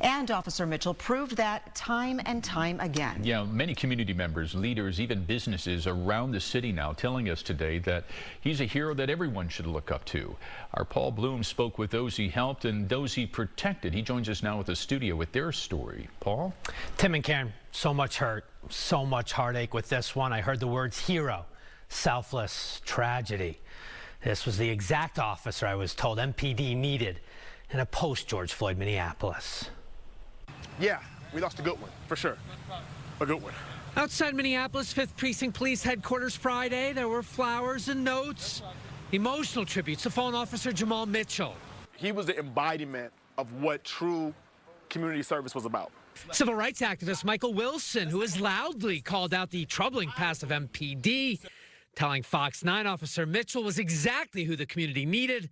And Officer Mitchell proved that time and time again. Yeah, many community members, leaders, even businesses around the city now telling us today that he's a hero that everyone should look up to. Our Paul Blume spoke with those he helped and those he protected. He joins us now at the studio with their story. Paul? Tim and Karen, so much hurt, so much heartache with this one. I heard the words hero, selfless, tragedy. This was the exact officer I was told MPD needed in a post-George Floyd Minneapolis. Yeah, we lost a good one, for sure. A good one. Outside Minneapolis 5th Precinct Police Headquarters Friday, there were flowers and notes, emotional tributes to fallen officer Jamal Mitchell. He was the embodiment of what true community service was about. Civil rights activist Michael Wilson, who has loudly called out the troubling past of MPD, telling Fox 9 Officer Mitchell was exactly who the community needed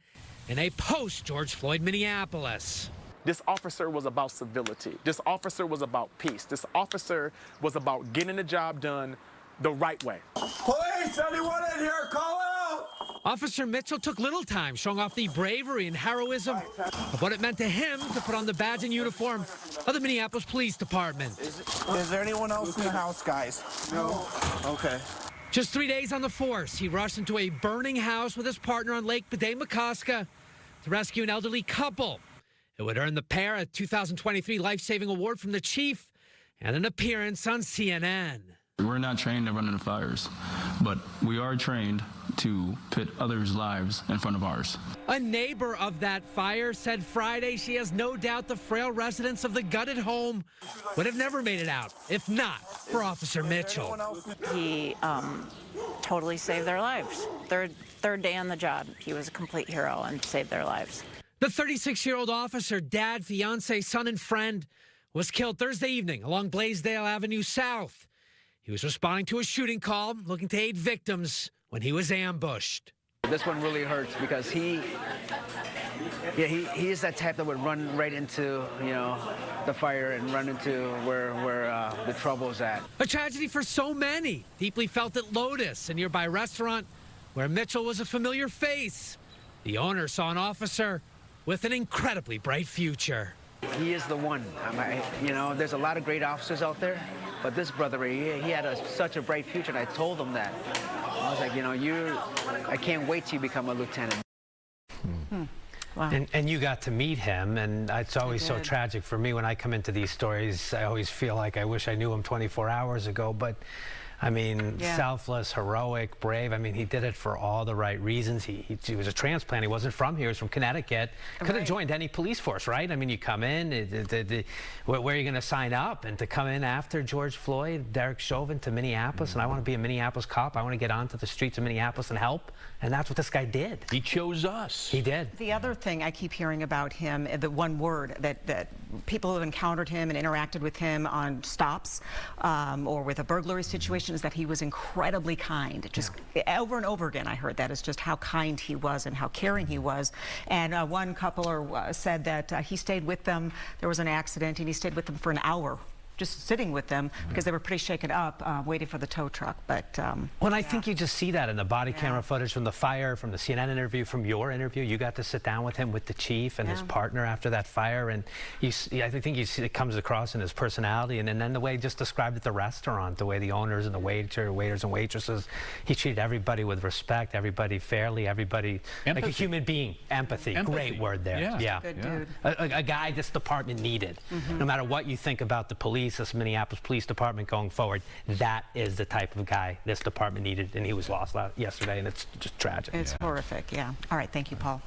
in a post-George Floyd Minneapolis. This officer was about civility. This officer was about peace. This officer was about getting the job done the right way. Police, anyone in here, call out! Officer Mitchell took little time showing off the bravery and heroism of what it meant to him to put on the badge and uniform of the Minneapolis Police Department. Is there anyone else in the house, guys? No. Okay. Just 3 days on the force, he rushed into a burning house with his partner on Lake Pd-Mucosca to rescue an elderly couple. It would earn the pair a 2023 life-saving award from the chief and an appearance on CNN. We're not trained to run into fires, but we are trained to put others' lives in front of ours. A neighbor of that fire said Friday she has no doubt the frail residents of the gutted home would have never made it out, if not for Officer Mitchell. He totally saved their lives. Third day on the job, he was a complete hero and saved their lives. The 36-year-old officer, dad, fiance, son, and friend, was killed Thursday evening along Blaisdell Avenue South. He was responding to a shooting call, looking to aid victims when he was ambushed. This one really hurts because he is that type that would run right into, the fire and run into where the trouble's at. A tragedy for so many, deeply felt at Lotus, a nearby restaurant where Mitchell was a familiar face. The owner saw an officer with an incredibly bright future. He is the one. There's a lot of great officers out there, but this brother, he had such a bright future, and I told him that. I was like, I can't wait till you become a lieutenant. Wow. And you got to meet him, and it's always so tragic for me when I come into these stories. I always feel like I wish I knew him 24 hours ago, but I mean, selfless, heroic, brave. I mean, he did it for all the right reasons. He was a transplant. He wasn't from here. He was from Connecticut. Could have joined any police force, right? I mean, you come in, where are you going to sign up? And to come in after George Floyd, Derek Chauvin to Minneapolis, and I want to be a Minneapolis cop. I want to get onto the streets of Minneapolis and help. And that's what this guy did. He chose us. He did. The other thing I keep hearing about him, the one word that people who have encountered him and interacted with him on stops or with a burglary situation is that he was incredibly kind. Just over and over again I heard that is just how kind he was and how caring he was. And one coupler said that he stayed with them. There was an accident and he stayed with them for an hour, just sitting with them because they were pretty shaken up, waiting for the tow truck. But well, I think you just see that in the body camera footage from the fire, from the CNN interview, from your interview. You got to sit down with him, with the chief and his partner after that fire, and I think you see it comes across in his personality, and then the way he just described at the restaurant, the way the owners and the waiters and waitresses, he treated everybody with respect, everybody fairly, everybody like a human being. Empathy. Great word there. Yeah. Good dude. A guy this department needed. No matter what you think about the police, this Minneapolis Police Department going forward, that is the type of guy this department needed, and he was lost yesterday, and it's just tragic. It's horrific, yeah. All right, thank you, Paul.